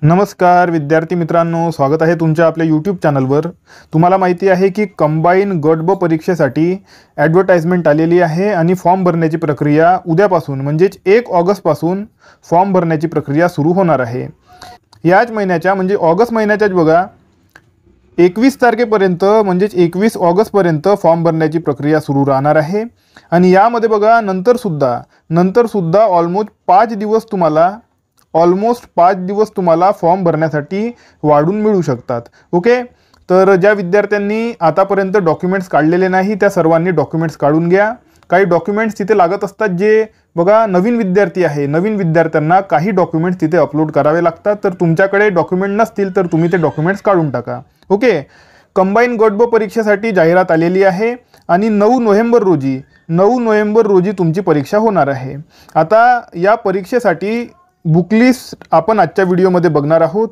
नमस्कार विद्यार्थी मित्रांनो, स्वागत आहे तुमच्या आपल्या यूट्यूब चॅनलवर। तुम्हाला माहिती आहे की कंबाईन गट ब परीक्षेसाठी ॲडव्हर्टाइजमेंट आलेली आहे आणि फॉर्म भरण्याची प्रक्रिया उद्यापासून म्हणजेच 1 ऑगस्ट पासून फॉर्म भरण्याची प्रक्रिया सुरू होणार आहे। याच महिन्याच्या म्हणजे ऑगस्ट महिन्याच्याच बघा 21 तारखेपर्यंत म्हणजेच 21 ऑगस्ट पर्यंत फॉर्म भरण्याची प्रक्रिया सुरू राहणार आहे। आणि यामध्ये बघा नंतर सुद्धा ऑलमोस्ट 5 दिवस तुम्हाला फॉर्म भरण्यासाठी वाढून मिळू शकतात। ओके, तर ज्या विद्यार्थ्यांनी आतापर्यंत डॉक्युमेंट्स काढलेले नाही त्या सर्वांनी डॉक्युमेंट्स काढून घ्या। काही डॉक्युमेंट्स तिथे लागत असतात जे बघा नवीन विद्यार्थी आहे, नवीन विद्यार्थ्यांना काही डॉक्युमेंट्स तिथे अपलोड करावे लागतात। तर तुमच्याकडे डॉक्युमेंट नसतील तर तुम्ही ते डॉक्युमेंट्स काढून टाका। ओके, कंबाईन गट ब परीक्षेसाठी जाहिरात आलेली आहे आणि 9 नोव्हेंबर रोजी तुमची परीक्षा होणार आहे। आता या परीक्षेसाठी बुक लिस्ट आपण आजच्या व्हिडिओमध्ये बघणार आहोत।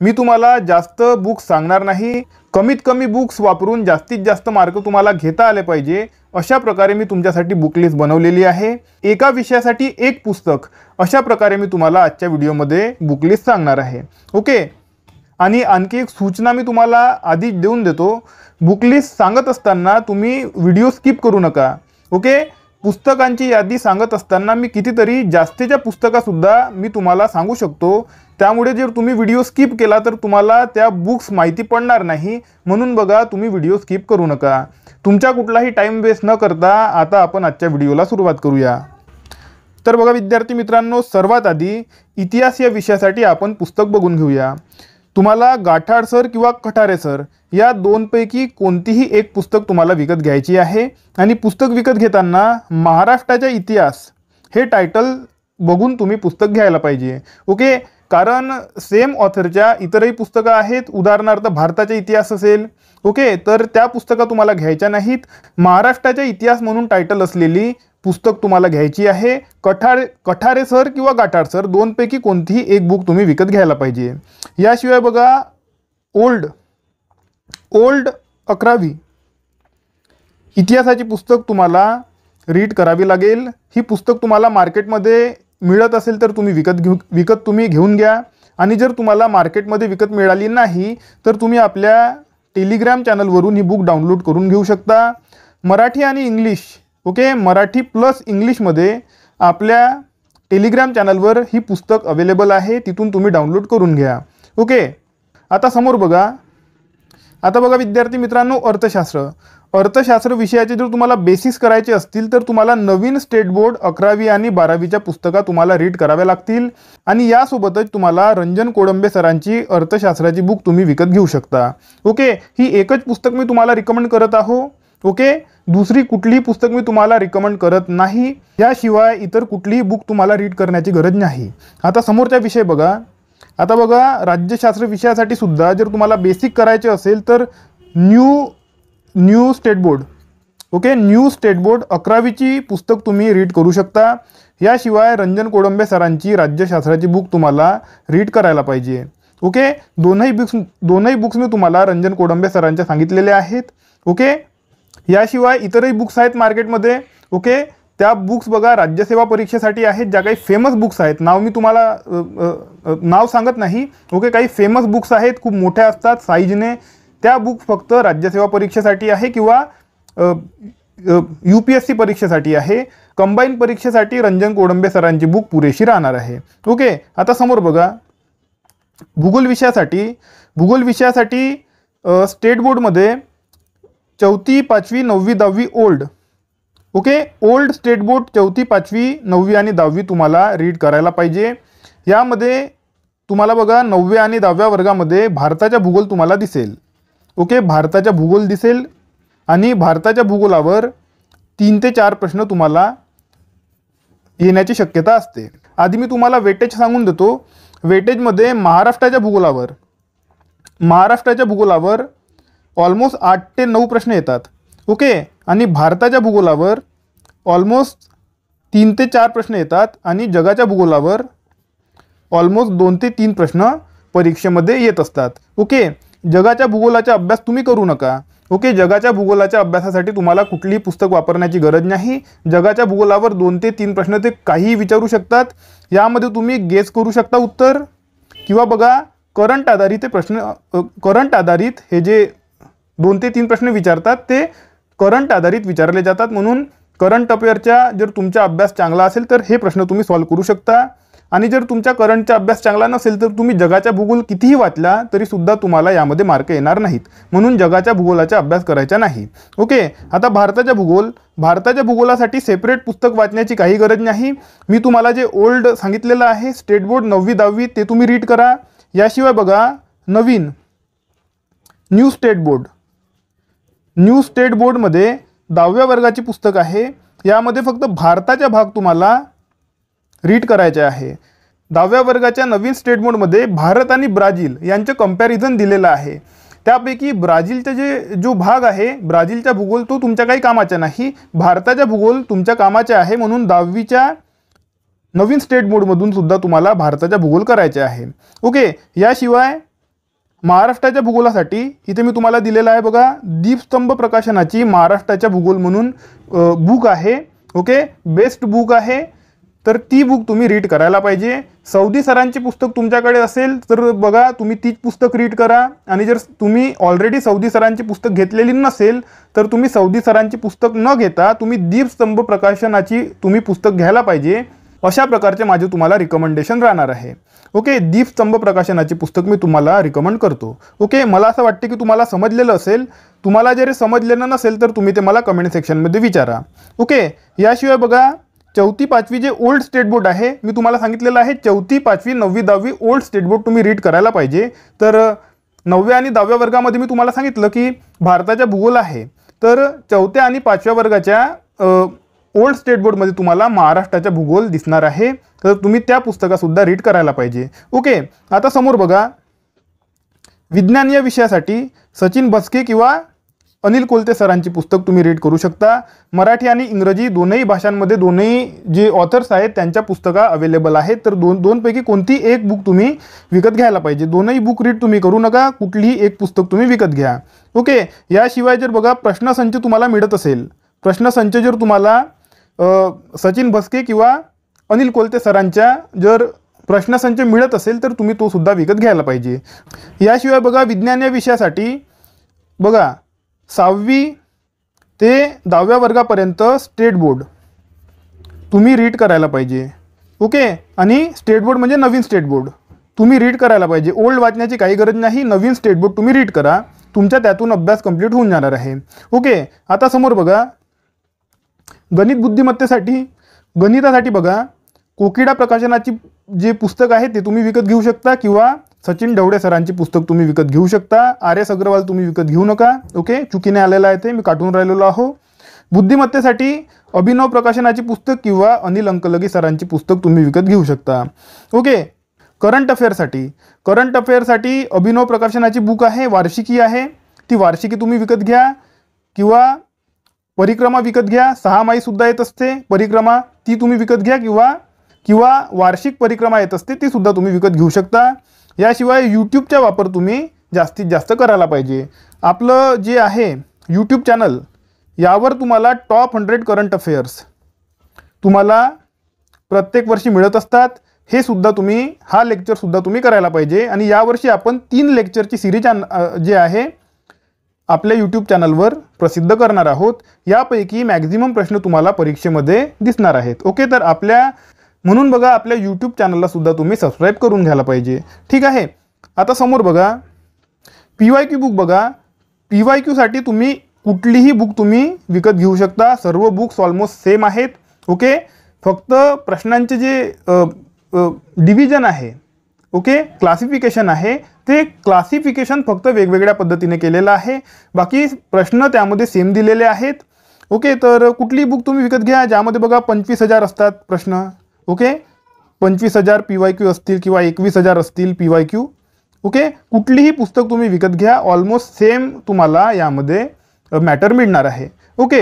मी तुम्हाला जास्त बुक्स सांगणार नाही, कमीत कमी बुक्स वापरून जास्तीत जास्त मार्क तुम्हाला घेता आले पाहिजे अशा प्रकारे मी तुमच्यासाठी बुक लिस्ट बनवलेली आहे। एका विषयासाठी एक पुस्तक अशा प्रकारे मी तुम्हाला आजच्या व्हिडिओमध्ये बुक लिस्ट सांगणार आहे। ओके, आणि आणखी एक सूचना मी तुम्हाला आधीच देऊन देतो, बुक लिस्ट सांगत असताना तुम्ही व्हिडिओ स्किप करू नका। ओके, पुस्तकांची यादी सांगत असताना मी कितीतरी जास्तीच्या पुस्तकासुद्धा मी तुम्हाला सांगू शकतो, त्यामुळे जर तुम्ही व्हिडिओ स्किप केला तर तुम्हाला त्या बुक्स माहिती पडणार नाही। म्हणून बघा तुम्ही व्हिडिओ स्किप करू नका। तुमचा कुठलाही टाइम वेस्ट न करता आता आपण आजच्या व्हिडिओला सुरुवात करूया। तर बघा विद्यार्थी मित्रांनो, सर्वात आधी इतिहास या विषयासाठी आपण पुस्तक बघून घेऊया। तुम्हाला गाठाड सर किंवा कठारे सर या दोनपैकी कोणतीही एक पुस्तक तुम्हाला विकत घ्यायची आहे आणि पुस्तक विकत घेताना महाराष्ट्राचा इतिहास हे टायटल बघून तुम्ही पुस्तक घ्यायला पाहिजे। ओके, कारण सेम ऑथरच्या इतरही पुस्तकं आहेत, उदाहरणार्थ भारताचा इतिहास असेल, ओके, तर त्या पुस्तकं तुम्हाला घ्यायच्या नाहीत। महाराष्ट्राचा इतिहास म्हणून टायटल असलेली पुस्तक तुम्हाला घ्यायची आहे। कठारे सर किंवा गाठाड सर दोनपैकी कोणतीही एक बुक तुम्ही विकत घ्यायला पाहिजे। याशिवाय बघा ओल्ड 11वी इतिहासाची पुस्तक तुम्हाला रीड करावी लागेल। ही पुस्तक तुम्हाला मार्केटमध्ये मिळत असेल तर तुम्ही विकत घेऊन घ्या, आणि जर तुम्हाला मार्केटमध्ये विकत मिळाली नाही तर तुम्ही आपल्या टेलिग्राम चॅनलवरून ही बुक डाउनलोड करून घेऊ शकता। मराठी आणि इंग्लिश, ओके, मराठी प्लस इंग्लिशमध्ये आपल्या टेलिग्राम चॅनलवर ही पुस्तक अवेलेबल आहे, तिथून तुम्ही डाउनलोड करून घ्या। ओके, आता बघा विद्यार्थी मित्रांनो, अर्थशास्त्र विषयाचे जर तुम्हाला बेसिस करायचे असतील तर तुम्हाला नवीन स्टेट बोर्ड 11वी आणि 12वीच्या पुस्तका तुम्हाला रीड कराव्या लागतील, आणि यासोबतच तुम्हाला रंजन कोडंबे सरांची अर्थशास्त्राची बुक तुम्ही विकत घेऊ शकता। ओके, ही एकच पुस्तक मी तुम्हाला रिकमेंड करत आहो। ओके, दुसरी कुठलीही पुस्तक मी तुम्हाला रिकमेंड करत नाही, याशिवाय इतर कुठलीही बुक तुम्हाला रीड करण्याची गरज नाही। आता समोरचा विषय बघा। आता बघा राज्यशास्त्र विषयासाठी सुद्धा जर तुम्हाला बेसिक करायचे असेल तर new state board, okay, new state board 11वीची पुस्तक तुम्ही रीड करू शकता। याशिवाय रंजन कोडंबे सरांची राज्यशास्त्राची बुक तुम्हाला रीड करायला पाहिजे। ओके, दोनही बुक्स मी तुम्हाला रंजन कोडंबे सरांच्या सांगितलेले आहेत। ओके, याशिवाय इतरही बुक्स आहेत मार्केटमध्ये। ओके, त्या बुक्स बघा राज्यसेवा परीक्षेसाठी आहेत, ज्या काही फेमस बुक्स आहेत, नाव मी तुम्हाला नाव सांगत नाही। ओके, काही फेमस बुक्स आहेत, खूप मोठ्या असतात साईजने, त्या बुक्स फक्त राज्यसेवा परीक्षेसाठी आहे किंवा UPSC परीक्षेसाठी आहे। कंबाईन परीक्षेसाठी रंजन कोडंबे सरांची बुक पुरेशी राहणार आहे। ओके, आता समोर बघा भूगोल विषयासाठी स्टेट बोर्डमध्ये 4वी 5वी 9वी 10वी old, okay, old state board 4वी 5वी 9वी आणि 10वी तुम्हाला रीड करायला पाहिजे। यामध्ये तुम्हाला बघा 9व्या आणि 10व्या वर्गामध्ये भारताचा भूगोल तुम्हाला दिसेल। ओके, भारताचा भूगोल दिसेल आणि भारताच्या भूगोलावर 3 ते 4 प्रश्न तुम्हाला येण्याची शक्यता असते। आधी मी तुम्हाला वेटेज सांगून देतो। वेटेजमध्ये महाराष्ट्राच्या भूगोलावर ऑलमोस्ट 8 ते 9 प्रश्न येतात। ओके, आणि भारताच्या भूगोलावर ऑलमोस्ट 3 ते 4 प्रश्न येतात, आणि जगाच्या भूगोलावर ऑलमोस्ट 2 ते 3 प्रश्न परीक्षेमध्ये येत असतात। ओके, जगाच्या भूगोलाचा अभ्यास तुम्ही करू नका। ओके, जगाच्या भूगोलाच्या अभ्यासासाठी तुम्हाला कुठलीही पुस्तक वापरण्याची गरज नाही। जगाच्या भूगोलावर 2 ते 3 प्रश्न ते काहीही विचारू शकतात, यामध्ये तुम्ही गेस करू शकता उत्तर, किंवा बघा करंट आधारित करंट आधारित हे जे 2 ते 3 प्रश्न विचारतात ते करंट आधारित विचारले जातात, म्हणून करंट अफेअरच्या जर तुमचा अभ्यास चांगला असेल तर हे प्रश्न तुम्ही सॉल्व्ह करू शकता। आणि जर तुमचा करंटचा अभ्यास चांगला नसेल तर तुम्ही जगाचा भूगोल कितीही वाचला तरी सुद्धा तुम्हाला यामध्ये मार्क येणार नाहीत, म्हणून जगाच्या भूगोलाचा अभ्यास करायचा नाही। ओके, आता भारताच्या भूगोलासाठी सेपरेट पुस्तक वाचण्याची काही गरज नाही। मी तुम्हाला जे ओल्ड सांगितलेलं आहे स्टेट बोर्ड 9वी 10वी ते तुम्ही रीड करा। याशिवाय बघा नवीन न्यू स्टेट बोर्डमध्ये 10व्या वर्गाची पुस्तक आहे, यामध्ये फक्त भारताचा भाग तुम्हाला रीड करायचे आहे। 10व्या वर्गाच्या नवीन स्टेट बोर्डमध्ये भारत आणि ब्राझील यांचे कंपॅरिझन दिलेलं आहे, त्यापैकी ब्राझीलचा जो भाग आहे ब्राझीलचा भूगोल तो तुमच्या काही कामाचा नाही, भारताचा भूगोल तुमच्या कामाचा आहे, म्हणून 10वीच्या नवीन स्टेट बोर्डमधून सुद्धा तुम्हाला भारताचा भूगोल करायचे आहे। ओके, याशिवाय महाराष्ट्राच्या भूगोलासाठी इथे मी तुम्हाला दिलेलं आहे बघा दीपस्तंभ प्रकाशनाची महाराष्ट्राच्या भूगोल म्हणून बुक आहे। ओके, बेस्ट बुक आहे, तर ती बुक तुम्ही रीड करायला पाहिजे। सौदी सरांची पुस्तक तुमच्याकडे असेल तर बघा तुम्ही तीच पुस्तक रीड करा, आणि जर तुम्ही ऑलरेडी सौदी सरांची पुस्तक घेतलेली नसेल तर तुम्ही सौदी सरांची पुस्तक न घेता तुम्ही दीपस्तंभ प्रकाशनाची तुम्ही पुस्तक घ्यायला पाहिजे। अशा प्रकारचे माझे तुम्हाला रिकमेंडेशन राहणार आहे। ओके, दीपस्तंभ प्रकाशनाची पुस्तक मी तुम्हाला रिकमेंड करतो। ओके, मला असं वाटते की तुम्हाला समजलेलं असेल। तुम्हाला जर समजलेलं नसेल तर तुम्ही ते मला कमेंट सेक्शनमध्ये विचारा। ओके, याशिवाय बघा 4थी 5वी जे ओल्ड स्टेट बोर्ड आहे मी तुम्हाला सांगितलेलं आहे 4थी 5वी 9वी 10वी ओल्ड स्टेट बोर्ड तुम्ही रीड करायला पाहिजे। तर 9व्या आणि 10व्या वर्गामध्ये मी तुम्हाला सांगितलं की भारताचा भूगोल आहे, तर 4थ्या आणि 5व्या वर्गाच्या ओल्ड स्टेट बोर्डमध्ये तुम्हाला महाराष्ट्राचा भूगोल दिसणार आहे, तर तुम्ही त्या पुस्तकासुद्धा रीड करायला पाहिजे। ओके, आता समोर बघा विज्ञान या विषयासाठी सचिन भस्के किंवा अनिल कोलते सरांची पुस्तक तुम्ही रीड करू शकता। मराठी आणि इंग्रजी दोनही भाषांमध्ये दोनही जे ऑथर्स आहेत त्यांच्या पुस्तका अवेलेबल आहेत, तर दोनपैकी कोणती एक बुक तुम्ही विकत घ्यायला पाहिजे। दोनही बुक रीड तुम्ही करू नका, कुठलीही एक पुस्तक तुम्ही विकत घ्या। ओके, याशिवाय जर बघा प्रश्नसंच तुम्हाला मिळत असेल, प्रश्नसंच जर तुम्हाला सचिन भस्के किंवा अनिल कोलते सरांच्या जर प्रश्नसंच मिळत असेल तर तुम्ही तो सुद्धा विकत घ्यायला पाहिजे। याशिवाय बघा विज्ञान या विषयासाठी बघा 6वी ते 10व्या वर्गापर्यंत स्टेट बोर्ड तुम्ही रीड करायला पाहिजे। ओके, आणि स्टेट बोर्ड म्हणजे नवीन स्टेट बोर्ड तुम्ही रीड करायला पाहिजे। ओल्ड वाचण्याची काही गरज नाही, नवीन स्टेट बोर्ड तुम्ही रीड करा, तुमच्या त्यातून अभ्यास कंप्लीट होऊन जाणार आहे। ओके, आता समोर बघा गणित बुद्धिमत्तेसाठी गणितासाठी बघा कोकिडा प्रकाशनाची जे पुस्तक आहे ते तुम्ही विकत घेऊ शकता, किंवा सचिन ढवळे सरांची पुस्तक तुम्ही विकत घेऊ शकता। आर्यस अग्रवाल तुम्ही विकत घेऊ नका। ओके, चुकीने आलेलं आहे ते मी काढून राहिलेलो आहो। बुद्धिमत्तेसाठी अभिनव प्रकाशनाची पुस्तक किंवा अनिल अंकलगी सरांची पुस्तक तुम्ही विकत घेऊ शकता। ओके, करंट अफेअरसाठी अभिनव प्रकाशनाची बुक आहे, वार्षिकी आहे, ती वार्षिकी तुम्ही विकत घ्या, किंवा परिक्रमा विकत घ्या। 6 माही सुद्धा येत असते परिक्रमा, ती तुम्ही विकत घ्या, किंवा वार्षिक परिक्रमा येत असते ती सुद्धा तुम्ही विकत घेऊ शकता। याशिवाय यूट्यूबचा वापर तुम्ही जास्तीत जास्त करायला पाहिजे। आपलं जे आहे यूट्यूब चॅनल यावर तुम्हाला टॉप 100 करंट अफेअर्स तुम्हाला प्रत्येक वर्षी मिळत असतात, हे सुद्धा तुम्ही हा लेक्चर सुद्धा तुम्ही करायला पाहिजे। आणि यावर्षी आपण 3 लेक्चरची सिरीज जे आहे आपल्या यूट्यूब चॅनलवर प्रसिद्ध करणार आहोत, यापैकी मॅक्झिमम प्रश्न तुम्हाला परीक्षेमध्ये दिसणार आहेत। ओके, तर म्हणून बघा आपल्या यूट्यूब चॅनलला सुद्धा तुम्ही सबस्क्राईब करून घ्यायला पाहिजे। ठीक आहे, आता समोर बघा PYQ बुक बघा, PYQसाठी तुम्ही कुठलीही बुक तुम्ही विकत घेऊ शकता, सर्व बुक्स ऑलमोस्ट सेम आहेत। ओके, फक्त प्रश्नांचे जे डिव्हिजन आहे, ओके क्लासिफिकेशन आहे, ते क्लासिफिकेशन फक्त वेगवेगळ्या पद्धतीने केलेलं आहे, बाकी प्रश्न त्यामध्ये सेम दिलेले आहेत। ओके, तर कुठली बुक तुम्ही विकत घ्या ज्यामध्ये बघा 25,000 असतात प्रश्न। ओके, 25,000 PYQ असतील किंवा 21,000 असतील PYQ। ओके, कुठलीही पुस्तक तुम्ही विकत घ्या, ऑलमोस्ट सेम तुम्हाला यामध्ये मॅटर मिळणार आहे। ओके,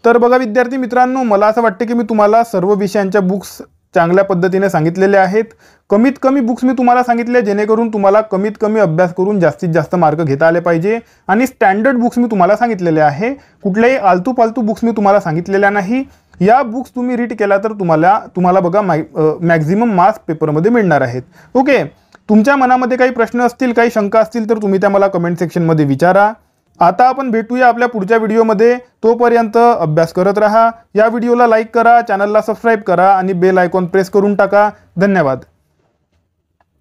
तर बघा विद्यार्थी मित्रांनो, मला असं वाटतं की मी तुम्हाला सर्व विषयांच्या बुक्स चांगल्या पद्धतीने सांगितलेले आहेत। कमीत कमी बुक्स मी तुम्हाला सांगितले जेणेकरून तुम्हाला कमीत कमी अभ्यास करून जास्तीत जास्त मार्क घेता आले पाहिजे। आणि स्टँडर्ड बुक्स मी तुम्हाला सांगितलेले आहे, कुठलेही आलतू फालतू बुक्स मी तुम्हाला सांगितलेल्या नाही। या बुक्स तुम्ही रीड केला तर तुम्हाला बघा मॅक्झिमम मार्क्स पेपरमध्ये मिळणार आहेत। ओके, तुमच्या मनामध्ये काही प्रश्न असतील, काही शंका असतील तर तुम्ही त्या मला कमेंट सेक्शनमध्ये विचारा. आता आपण भेटूया आपल्या पुढच्या व्हिडिओमध्ये. तोपर्यंत अभ्यास करत राहा. या व्हिडिओला लाईक करा, चॅनलला सबस्क्राईब करा आणि बेल आयकॉन प्रेस करून टाका. धन्यवाद.